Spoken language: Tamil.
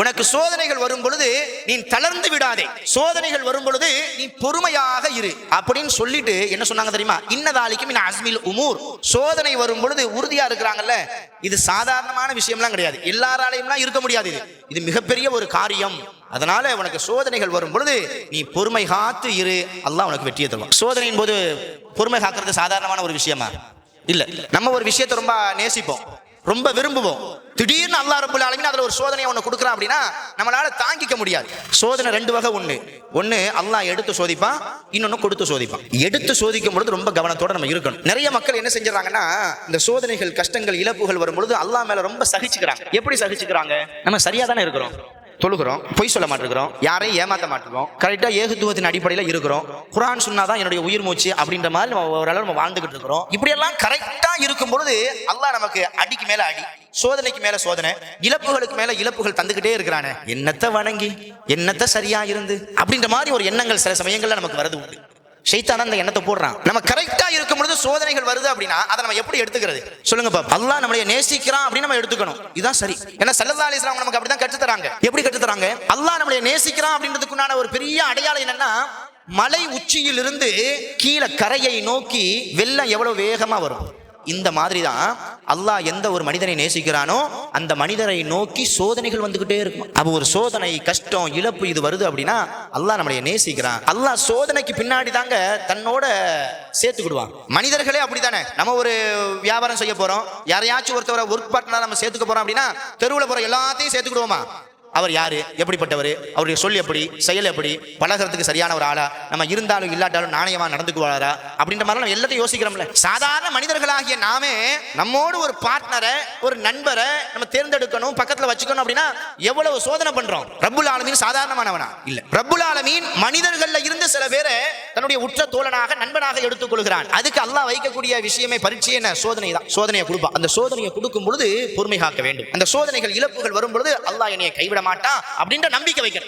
உனக்கு சோதனைகள் வரும் பொழுது நீ தளர்ந்து விடாதே, சோதனைகள் வரும் பொழுது நீ பொறுமையாக இரு அப்படின்னு சொல்லிட்டு என்ன சொன்னாங்க தெரியுமா? இன்னதாலிக்கும் மின் அஸ்மில் உமூர். சோதனை வரும் பொழுது உறுதியா இருக்கிறாங்கல்ல, இது சாதாரணமான விஷயம்லாம் கிடையாது, எல்லாராலையும்லாம் இருக்க முடியாது, இது மிகப்பெரிய ஒரு காரியம். அதனால உனக்கு சோதனைகள் வரும் பொழுது நீ பொறுமை காத்து இரு, அல்லாஹ் உனக்கு வெற்றியை தருவான். சோதனையின் போது பொறுமை காக்கிறது சாதாரணமான ஒரு விஷயமா இல்ல. நம்ம ஒரு விஷயத்தை ரொம்ப நேசிப்போம், ரொம்ப விரும்புவோம். திடீர்னு அல்லாஹ் ரப்பல் ஆலமீன் அதுல ஒரு சோதனையை ஒன்று கொடுக்குறான் அப்படின்னா நம்மளால தாங்கிக்க முடியாது. சோதனை ரெண்டு வகை. ஒன்னு அல்லாஹ் எடுத்து சோதிப்பான், இன்னொன்னு கொடுத்து சோதிப்பான். எடுத்து சோதிக்கும் பொழுது ரொம்ப கவனத்தோட நம்ம இருக்கணும். நிறைய மக்கள் என்ன செஞ்சாங்கன்னா, இந்த சோதனைகள், கஷ்டங்கள், இழப்புகள் வரும் பொழுது அல்லாஹ் மேல ரொம்ப சகிச்சுக்கிறாங்க. எப்படி சகிச்சுக்கிறாங்க? நம்ம சரியா தானே இருக்கிறோம், தொழுகிறோம், பொய் சொல்ல மாட்டேங்கிறோம், யாரையும் ஏமாற்ற மாட்டேங்கிறோம், கரெக்டா ஏகத்துவத்தின் அடிப்படையில் இருக்கிறோம், குர்ஆன் சொன்னாதான் என்னுடைய உயிர் மூச்சு அப்படின்ற மாதிரி நம்ம ஓரளவு நம்ம வாழ்ந்துகிட்டு இருக்கிறோம். இப்படியெல்லாம் கரெக்டா இருக்கும் பொழுது அல்லாஹ் நமக்கு அடிக்கு மேல அடி, சோதனைக்கு மேல சோதனை, இழப்புகளுக்கு மேல இழப்புகள் தந்துகிட்டே இருக்கிறானே, என்னத்தை வணங்கி என்னத்தை சரியா இருந்து அப்படின்ற மாதிரி ஒரு எண்ணங்கள் சில சமயங்கள்ல நமக்கு வரது உண்டு. ஷைத்தான் அந்த எண்ணத்தை போடுறான். நம்ம கரெக்டா இருக்கும் பொழுது சோதனைகள் வருது அப்படின்னா அதை நம்ம எப்படி எடுத்துக்கிறது சொல்லுங்க பாப்பா? அல்லாஹ் நம்மளை நேசிக்கிறான் அப்படின்னு நம்ம எடுத்துக்கணும், இதுதான் சரி. ஏன்னா ஸல்லல்லாஹு அலைஹி வஸல்லம் நமக்கு அப்படிதான் கற்று தராங்க. எப்படி கற்று தராங்க? அல்லாஹ் நம்மளை நேசிக்கிறான் அப்படின்றதுக்குண்டான ஒரு பெரிய அடையாளம் என்னன்னா, மலை உச்சியிலிருந்து கீழே கரையை நோக்கி வெள்ளம் எவ்வளவு வேகமா வரும், இந்த மாதிரி தான் அல்லாஹ் எந்த ஒரு மனிதனை நேசிக்கிறானோ அந்த மனிதரை நோக்கி சோதனைகள் வந்துகிட்டே இருக்கும். அப்போ ஒரு சோதனை, கஷ்டம், இழப்பு இது வருது அப்படின்னா அல்லாஹ் நம்மளை நேசிக்கிறான். அல்லாஹ் சோதனைக்கு பின்னாடி தாங்க தன்னோட சேர்த்துக்கிடுவான். மனிதர்களே அப்படித்தானே. நம்ம ஒரு வியாபாரம் செய்ய போறோம், யாரையாச்சும் ஒருத்தவரை ஒர்க் பார்ட்னரா நம்ம சேர்த்துக்க போறோம் அப்படின்னா தெருவில் போற எல்லாத்தையும் சேர்த்துக்கிடுவோமா? அவர் யாரு, எப்படிப்பட்டவர், அவருடைய சொல் எப்படி, செயல் எப்படி, பழகிறதுக்கு சரியான ஒரு ஆளா, நம்ம இருந்தாலும் இல்லாட்டாலும் நாணயமா நடந்துக்குவாரா அப்படின்ற மாதிரி நம்ம எல்லாத்தையும் யோசிக்கிறோம்ல. சாதாரண மனிதர்களாகிய நாமே நம்மோடு ஒரு பார்ட்னரை, ஒரு நண்பரை நம்ம தேர்ந்தெடுக்கணும், பக்கத்துல வச்சுக்கணும் அப்படின்னா எவ்வளவு சோதனை பண்றோம். ரப்புல் ஆலமீன் சாதாரணமானவனா இல்ல. ரப்புல் ஆலமீன் மனிதர்கள்ல இருந்து சில பேரை தன்னுடைய உற்ற தோழனாக, நண்பனாக எடுத்துக் கொள்கிறான். அதுக்கு அல்லாஹ் வைக்கக்கூடிய விஷயமே பரீட்சை என்ன? சோதனை தான். சோதனையை கொடுப்பான். அந்த சோதனையை கொடுக்கும் பொழுது பொறுமை காக்க வேண்டும். அந்த சோதனைகள், இழப்புகள் வரும் பொழுது அல்லாஹ் என்னைய கைவிட மாட்டான் அப்படின்ற நம்பிக்கை வைக்கணும்.